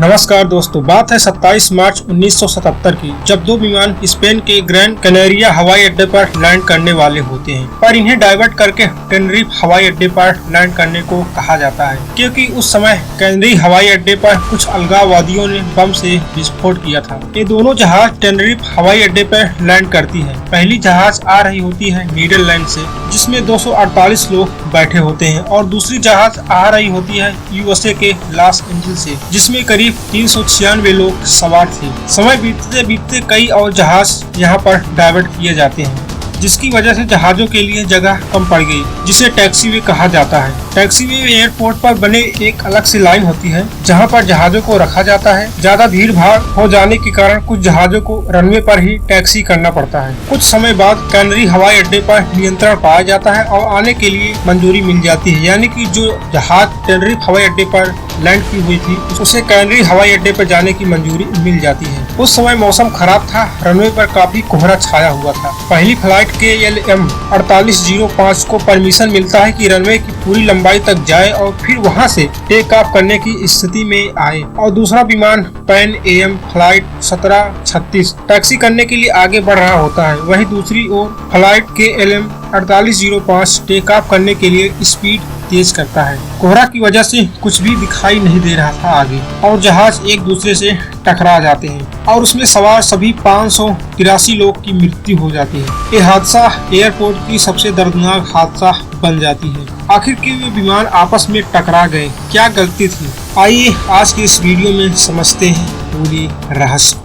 नमस्कार दोस्तों, बात है 27 मार्च 1977 की, जब दो विमान स्पेन के ग्रैंड कैनेरिया हवाई अड्डे पर लैंड करने वाले होते हैं, पर इन्हें डाइवर्ट करके टेनरिफ हवाई अड्डे पर लैंड करने को कहा जाता है, क्योंकि उस समय कैनरी हवाई अड्डे पर कुछ अलगाववादियों ने बम से विस्फोट किया था। ये दोनों जहाज टेनरिफ हवाई अड्डे पर लैंड करती है। पहली जहाज आ रही होती है नीदरलैंड से, जिसमें 248 लोग बैठे होते हैं, और दूसरी जहाज आ रही होती है यूएसए के लॉस एंजल्स से, जिसमें करीब 396 लोग सवार थे। समय बीतते बीतते कई और जहाज यहाँ पर डाइवर्ट किए जाते हैं, जिसकी वजह से जहाजों के लिए जगह कम पड़ गई, जिसे टैक्सीवे कहा जाता है। टैक्सीवे एयरपोर्ट पर बने एक अलग सी लाइन होती है, जहां पर जहाजों को रखा जाता है। ज्यादा भीड़ भाड़ हो जाने के कारण कुछ जहाजों को रनवे पर ही टैक्सी करना पड़ता है। कुछ समय बाद कैनरी हवाई अड्डे पर नियंत्रण पाया जाता है और आने के लिए मंजूरी मिल जाती है, यानी कि जो जहाज टेनरिफ हवाई अड्डे पर लैंड की हुई थी, उसे कैनरी हवाई अड्डे पर जाने की मंजूरी मिल जाती है। उस समय मौसम खराब था, रनवे पर काफी कोहरा छाया हुआ था। पहली फ्लाइट KLM 4805 को परमिशन मिलता है कि रनवे की पूरी लंबाई तक जाए और फिर वहां से टेक ऑफ करने की स्थिति में आए, और दूसरा विमान पैन AM फ्लाइट 1736 टैक्सी करने के लिए आगे बढ़ रहा होता है। वहीं दूसरी ओर फ्लाइट KLM 4805 टेक ऑफ करने के लिए स्पीड तेज करता है। कोहरा की वजह से कुछ भी दिखाई नहीं दे रहा था आगे, और जहाज एक दूसरे से टकरा जाते हैं और उसमें सवार सभी 583 लोग की मृत्यु हो जाती है। ये हादसा एयरपोर्ट की सबसे दर्दनाक हादसा बन जाती है। आखिर क्यों वे विमान आपस में टकरा गए, क्या गलती थी? आइए आज के इस वीडियो में समझते हैं पूरी रहस्य।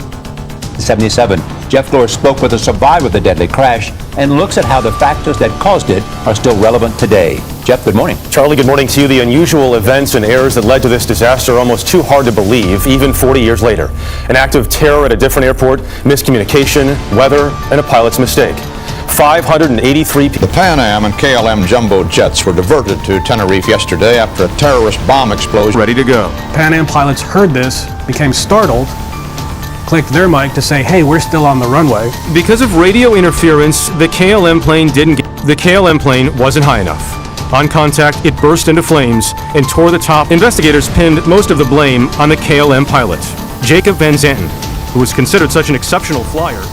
77. Jeff Flores spoke with a survivor of the deadly crash and looks at how the factors that caused it are still relevant today. Jeff, good morning. Charlie, good morning to you. The unusual events and errors that led to this disaster are almost too hard to believe, even 40 years later. An act of terror at a different airport, miscommunication, weather, and a pilot's mistake. 583 people. The Pan Am and KLM jumbo jets were diverted to Tenerife yesterday after a terrorist bomb explosion. Ready to go. Pan Am pilots heard this, became startled, clicked their mic to say, hey, we're still on the runway. Because of radio interference, the KLM plane wasn't high enough. On contact, it burst into flames and tore the top. Investigators pinned most of the blame on the KLM pilot, Jacob Van Zanten, who was considered such an exceptional flyer.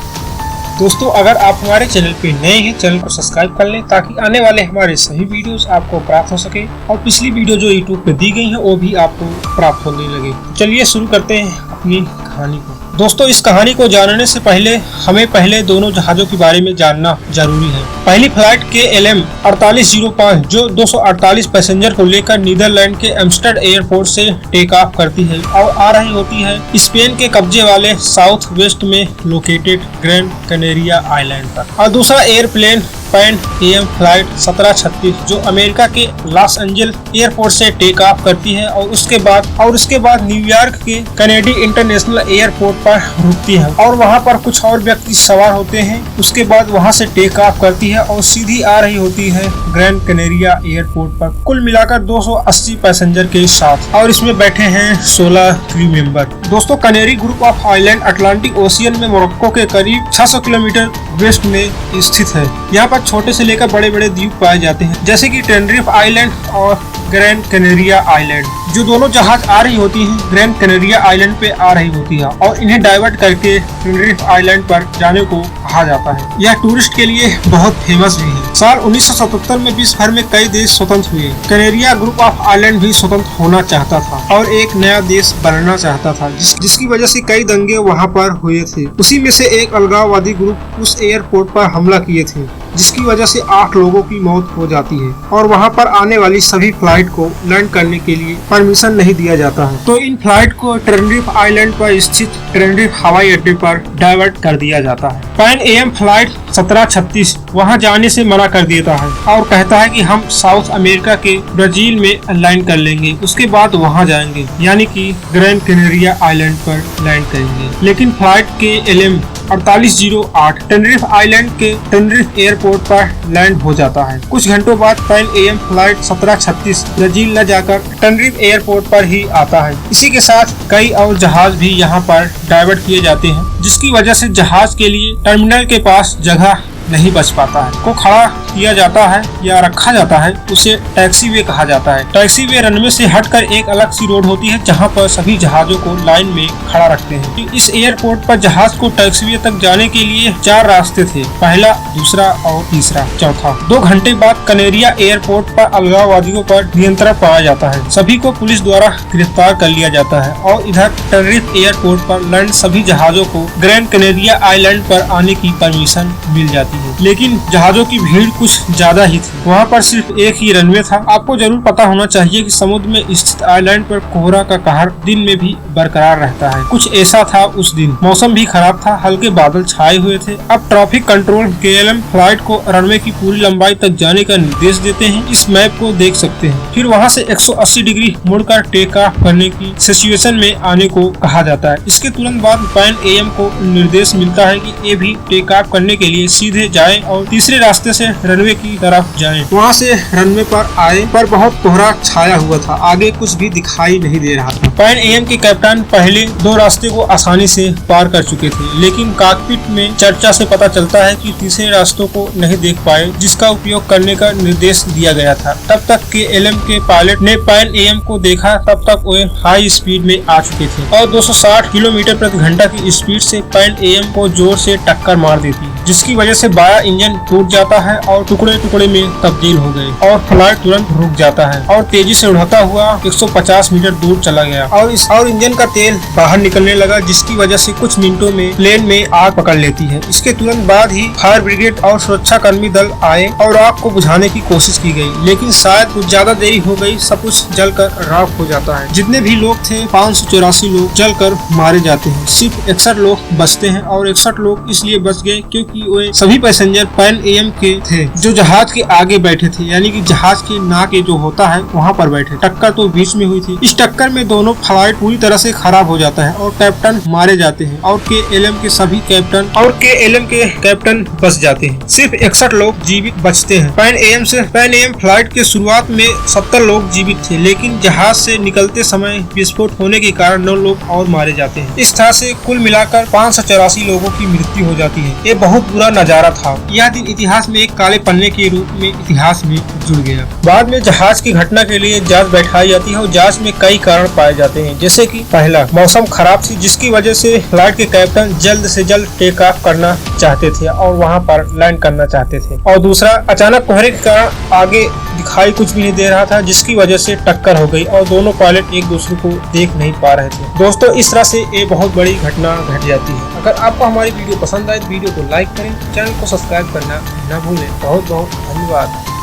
दोस्तों, अगर आप हमारे channel पे नए हैं, channel को subscribe कर लें ताकि आने वाले हमारे सभी वीडियोस आपको प्राप्त हो सके, और पिछली वीडियो जो YouTube पे दी गई है वो भी आपको प्राप्त होने लगे। चलिए शुरू करते हैं अपनी कहानी को। दोस्तों, इस कहानी को जानने से पहले हमें पहले दोनों जहाजों के बारे में जानना जरूरी है। पहली फ्लाइट KLM 4805 जो 248 पैसेंजर को लेकर नीदरलैंड के एम्स्टर्डम एयरपोर्ट से टेक ऑफ करती है और आ रही होती है स्पेन के कब्जे वाले साउथ वेस्ट में लोकेटेड ग्रैंड कैनेरिया आइलैंड पर, और दूसरा एयरप्लेन पैन AM फ्लाइट 1736 जो अमेरिका के लॉस एंजल्स एयरपोर्ट से टेक ऑफ करती है और उसके बाद न्यूयॉर्क के कैनेडी इंटरनेशनल एयरपोर्ट पर रुकती है, और वहां पर कुछ और व्यक्ति सवार होते हैं। उसके बाद वहां से टेक ऑफ करती है और सीधी आ रही होती है ग्रैंड कैनेरिया एयरपोर्ट पर, कुल मिलाकर 280 पैसेंजर के साथ, और इसमें बैठे हैं 16 क्रू मेंबर। दोस्तों, canary group of island Atlantic ocean में मोरक्को के करीब 600 किलोमीटर वेस्ट में स्थित है। यहाँ पर छोटे से लेकर बड़े बड़े द्वीप पाए जाते हैं, जैसे कि टेनरिफ आइलैंड और ग्रैंड कैनेरिया आइलैंड। जो दोनों जहाज आ रही होती हैं ग्रैंड कैनेरिया आइलैंड पे आ रही होती है, और इन्हें डाइवर्ट करके टेनरिफ आइलैंड पर जाने को कहा जाता है। यह टूरिस्ट के लिए बहुत फेमस भी है। साल 1977 में विश्व भर में कई देश स्वतंत्र हुए। कैनेरिया ग्रुप ऑफ आइलैंड भी स्वतंत्र होना चाहता था और एक नया देश बनना चाहता था, जिसकी वजह से कई दंगे वहाँ पर हुए थे। उसी में से एक अलगाववादी ग्रुप उस एयरपोर्ट पर हमला किए थे, जिसकी वजह से 8 लोगों की मौत हो जाती है, और वहां पर आने वाली सभी फ्लाइट को लैंड करने के लिए परमिशन नहीं दिया जाता है। तो इन फ्लाइट को टेनरिफ आइलैंड पर स्थित टेनरिफ हवाई अड्डे पर डाइवर्ट कर दिया जाता है। पैन AM फ्लाइट 1736 वहां जाने से मना कर देता है और कहता है कि हम साउथ अमेरिका के ब्राजील में लैंड कर लेंगे, उसके बाद वहां जाएंगे, यानी कि ग्रैंड कैनेरिया आइलैंड पर लैंड करेंगे। लेकिन फ्लाइट KLM 4808 टेनरिफ आइलैंड के टेनरिफ एयरपोर्ट पर लैंड हो जाता है। कुछ घंटों बाद पैन AM फ्लाइट 1736 ब्राजील न जाकर टेनरिफ एयरपोर्ट पर ही आता है। इसी के साथ कई और जहाज भी यहाँ पर डाइवर्ट किए जाते हैं, जिसकी वजह से जहाज के लिए टर्मिनल के पास जगह नहीं बच पाता है, को खड़ा किया जाता है या रखा जाता है, उसे टैक्सी वे कहा जाता है। टैक्सी वे रनवे से हटकर एक अलग सी रोड होती है जहाँ पर सभी जहाजों को लाइन में खड़ा रखते हैं। इस एयरपोर्ट पर जहाज को टैक्सी वे तक जाने के लिए 4 रास्ते थे, पहला, दूसरा और तीसरा। चौथा, 2 घंटे बाद कनेरिया एयरपोर्ट पर अलगाववादियों पर नियंत्रण पाया जाता है, सभी को पुलिस द्वारा गिरफ्तार कर लिया जाता है। और इधर टेनरिफ एयरपोर्ट पर लैंड सभी जहाजों को ग्रैंड कनेरिया आइलैंड पर आने की परमिशन मिल जाती है, लेकिन जहाजों की भीड़ कुछ ज्यादा ही थी। वहाँ पर सिर्फ एक ही रनवे था। आपको जरूर पता होना चाहिए कि समुद्र में स्थित आइलैंड पर कोहरा का कहर दिन में भी बरकरार रहता है। कुछ ऐसा था उस दिन। मौसम भी खराब था, हल्के बादल छाए हुए थे। अब ट्रैफिक कंट्रोल KLM फ्लाइट को रनवे की पूरी लंबाई तक जाने का निर्देश देते हैं। इस मैप को देख सकते हैं। फिर वहाँ से 180 डिग्री मुड़कर टेक ऑफ करने की सिचुएशन में आने को कहा जाता है। इसके तुरंत बाद पैन AM को निर्देश मिलता है कि ये भी टेक ऑफ करने के लिए सीधे जाएं और तीसरे रास्ते से रनवे की तरफ जाएं। वहाँ से रनवे पर आए पर बहुत कोहरा छाया हुआ था, आगे कुछ भी दिखाई नहीं दे रहा था। पैन AM के कैप्टन पहले 2 रास्ते को आसानी से पार कर चुके थे, लेकिन कॉकपिट में चर्चा से पता चलता है कि तीसरे रास्तों को नहीं देख पाए, जिसका उपयोग करने का निर्देश दिया गया था। तब तक KLM के पायलट ने पैन AM को देखा, तब तक वे हाई स्पीड में आ चुके थे और 260 किलोमीटर प्रति घंटा की स्पीड से पैन AM को जोर से टक्कर मार देती, जिसकी वजह से बाया इंजन टूट जाता है और टुकड़े टुकड़े में तब्दील हो गए और फ्लाइट तुरंत रुक जाता है और तेजी से उड़ाता हुआ 150 मीटर दूर चला गया और इंजन का तेल बाहर निकलने लगा, जिसकी वजह से कुछ मिनटों में प्लेन में आग पकड़ लेती है। इसके तुरंत बाद ही फायर ब्रिगेड और सुरक्षा कर्मी दल आए और आग को बुझाने की कोशिश की गई, लेकिन शायद कुछ ज्यादा देरी हो गई। सब कुछ जलकर राख हो जाता है। जितने भी लोग थे 584 लोग जलकर मारे जाते हैं। सिर्फ 61 लोग बचते हैं और 61 लोग इसलिए बच गए क्योंकि वे सभी पैसेंजर पैन AM के थे जो जहाज के आगे बैठे थे, यानी कि जहाज के नाके जो होता है वहाँ पर बैठे। टक्कर तो बीच में हुई थी। इस टक्कर में दोनों फ्लाइट पूरी तरह से खराब हो जाता है और कैप्टन मारे जाते हैं और KLM के सभी कैप्टन बच जाते हैं। सिर्फ 61 लोग जीवित बचते हैं। पैन AM फ्लाइट के शुरुआत में 70 लोग जीवित थे, लेकिन जहाज से निकलते समय विस्फोट होने के कारण 9 लोग और मारे जाते हैं। इस तरह से कुल मिलाकर 584 लोगों की मृत्यु हो जाती है। ये बहुत बुरा नजारा था। यह दिन इतिहास में एक काले पन्ने के रूप में इतिहास में जुड़ गया। बाद में जहाज की घटना के लिए जांच बैठाई जाती है और जांच में कई कारण पाए जाते हैं, जैसे कि पहला, मौसम खराब थी जिसकी वजह से फ्लाइट के कैप्टन जल्द से जल्द टेक ऑफ करना चाहते थे और वहां पर लैंड करना चाहते थे। और दूसरा, अचानक कोहरे के कारण आगे दिखाई कुछ भी नहीं दे रहा था, जिसकी वजह से टक्कर हो गई और दोनों पायलट एक दूसरे को देख नहीं पा रहे थे। दोस्तों, इस तरह से ये बहुत बड़ी घटना घट जाती है। अगर आपको हमारी वीडियो पसंद आए तो वीडियो को लाइक करें, चैनल को सब्सक्राइब करना न भूलें। बहुत बहुत धन्यवाद।